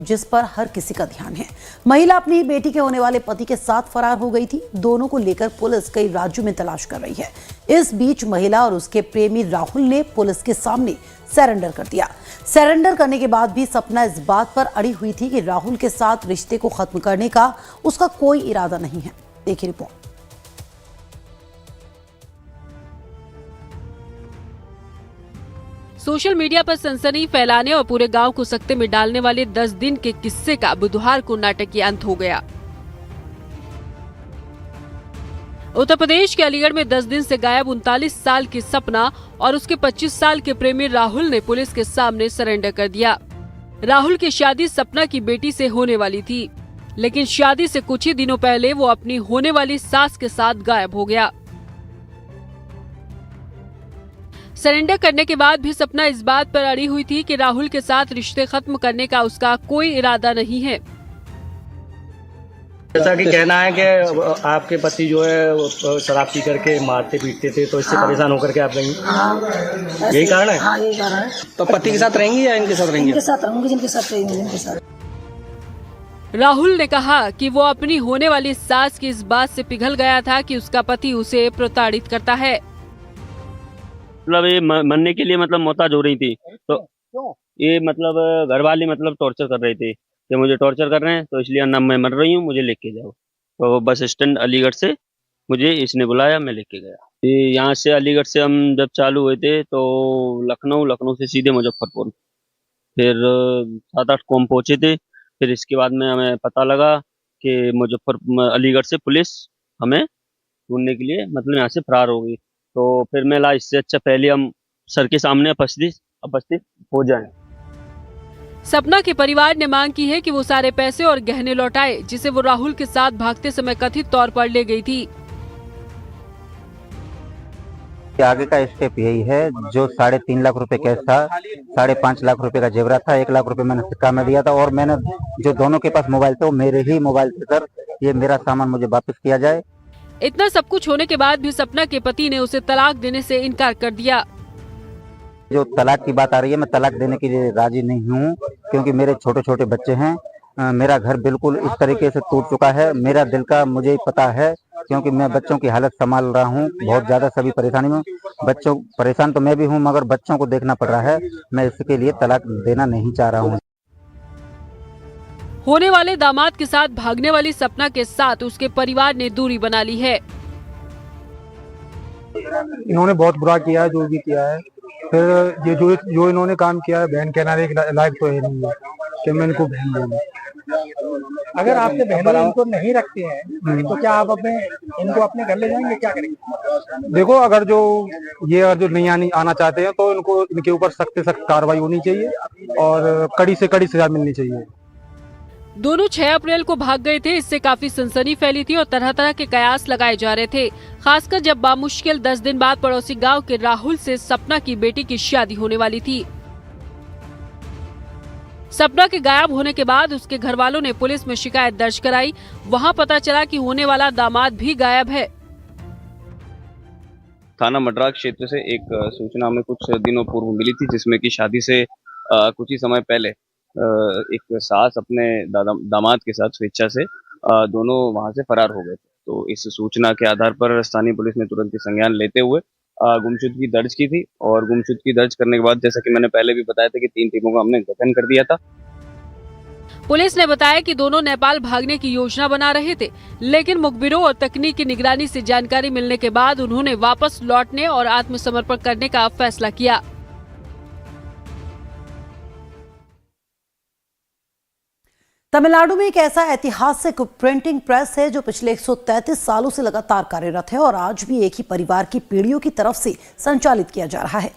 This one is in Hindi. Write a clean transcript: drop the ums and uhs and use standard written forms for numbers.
जिस पर हर किसी का ध्यान है। महिला अपनी बेटी के होने वाले पति के साथ फरार हो गई थी। दोनों को लेकर पुलिस कई राज्यों में तलाश कर रही है। इस बीच महिला और उसके प्रेमी राहुल ने पुलिस के सामने सरेंडर कर दिया। सरेंडर करने के बाद भी सपना इस बात पर अड़ी हुई थी कि राहुल के साथ रिश्ते को खत्म करने का उसका कोई इरादा नहीं है। देखिए रिपोर्ट। सोशल मीडिया पर सनसनी फैलाने और पूरे गांव को सकते में डालने वाले 10 दिन के किस्से का बुधवार को नाटकीय अंत हो गया। उत्तर प्रदेश के अलीगढ़ में 10 दिन से गायब 39 साल की सपना और उसके 25 साल के प्रेमी राहुल ने पुलिस के सामने सरेंडर कर दिया। राहुल की शादी सपना की बेटी से होने वाली थी, लेकिन शादी से कुछ ही दिनों पहले वो अपनी होने वाली सास के साथ गायब हो गया। सरेंडर करने के बाद भी सपना इस बात पर अड़ी हुई थी कि राहुल के साथ रिश्ते खत्म करने का उसका कोई इरादा नहीं है। जैसा कि कहना है कि आपके पति जो है शराब पी करके मारते पीटते थे, तो इससे परेशान होकर के आप गई। यही कारण है। हाँ, यही कारण है। तो पति के साथ रहेंगी या इनके साथ रहेंगी? इनके साथ रहूंगी, जिनके साथ रहेंगी, जिनके साथ। राहुल ने कहा कि वो अपनी होने वाली सास की इस बात से पिघल गया था कि उसका पति उसे प्रताड़ित करता है। मतलब ये मरने के लिए मतलब मोहताज हो रही थी, तो ये मतलब घर वाले मतलब टॉर्चर कर रहे थे कि मुझे टॉर्चर कर रहे हैं, तो इसलिए ना मैं मर रही हूँ, मुझे लेके जाओ। तो बस स्टैंड अलीगढ़ से मुझे इसने बुलाया, मैं लेके गया। ये यहाँ से अलीगढ़ से हम जब चालू हुए थे तो लखनऊ से सीधे मुजफ्फरपुर, फिर 7-8 को हम पहुंचे थे। फिर इसके बाद में हमें पता लगा कि अलीगढ़ से पुलिस हमें ढूंढने के लिए मतलब यहाँ से फरार हो गई। तो फिर मैं ला इससे अच्छा पहले हम सर के सामने उपस्थित हो जाएं। सपना के परिवार ने मांग की है कि वो सारे पैसे और गहने लौटाए जिसे वो राहुल के साथ भागते समय कथित तौर पर ले गई थी। आगे का स्टेप यही है, जो 3.5 लाख रुपए कैश था, 5.5 लाख रुपए का जेवरात था, 1 लाख रुपए मैंने सिक्का में दिया था, और मैंने जो दोनों के पास मोबाइल थे वो मेरे ही मोबाइल से सर ये मेरा सामान मुझे वापस किया जाए। इतना सब कुछ होने के बाद भी सपना के पति ने उसे तलाक देने से इनकार कर दिया। जो तलाक की बात आ रही है, मैं तलाक देने के लिए राजी नहीं हूँ, क्योंकि मेरे छोटे छोटे बच्चे हैं। मेरा घर बिल्कुल इस तरीके से टूट चुका है। मेरा दिल का मुझे पता है, क्योंकि मैं बच्चों की हालत संभाल रहा हूँ बहुत ज्यादा, सभी परेशानी में। बच्चों परेशान तो मैं भी हूँ, मगर बच्चों को देखना पड़ रहा है। मैं इसके लिए तलाक देना नहीं चाह रहा हूँ। होने वाले दामाद के साथ भागने वाली सपना के साथ उसके परिवार ने दूरी बना ली है। इन्होंने बहुत बुरा किया है, जो भी किया है। फिर ये जो इन्होंने काम किया है, बहन कहना एक लायक तो है नहीं है कि मैं इनको बहन दूंगा। अगर आपके बहन इनको नहीं रखते हैं तो क्या आप इनको अपने घर ले जाएंगे, क्या करेंगे? देखो, अगर जो नहीं आना चाहते हैं तो इनके ऊपर सख्त से सख्त कार्रवाई होनी चाहिए और कड़ी से कड़ी सजा मिलनी चाहिए। दोनों 6 अप्रैल को भाग गए थे। इससे काफी सनसनी फैली थी और तरह तरह के कयास लगाए जा रहे थे, खासकर जब बामुश्किल 10 दिन बाद पड़ोसी गांव के राहुल से सपना की बेटी की शादी होने वाली थी। सपना के गायब होने के बाद उसके घर वालों ने पुलिस में शिकायत दर्ज कराई। वहां पता चला कि होने वाला दामाद भी गायब है। थाना मडरा क्षेत्र से एक सूचना हमें कुछ दिनों पूर्व मिली थी, जिसमें कि शादी से कुछ ही समय पहले एक सास अपने दामाद के साथ स्वेच्छा से दोनों वहां से फरार हो गए थे। तो इस सूचना के आधार पर स्थानीय पुलिस ने तुरंत ही संज्ञान लेते हुए गुमशुदगी दर्ज की थी, और गुमशुदगी दर्ज करने के बाद, जैसा कि मैंने पहले भी बताया था, कि 3 टीमों का हमने गठन कर दिया था। पुलिस ने बताया कि दोनों नेपाल भागने की योजना बना रहे थे, लेकिन मुखबिरों और तकनीकी निगरानी से जानकारी मिलने के बाद उन्होंने वापस लौटने और आत्मसमर्पण करने का फैसला किया। तमिलनाडु में एक ऐसा ऐतिहासिक प्रिंटिंग प्रेस है जो पिछले 133 सालों से लगातार कार्यरत है और आज भी एक ही परिवार की पीढ़ियों की तरफ से संचालित किया जा रहा है।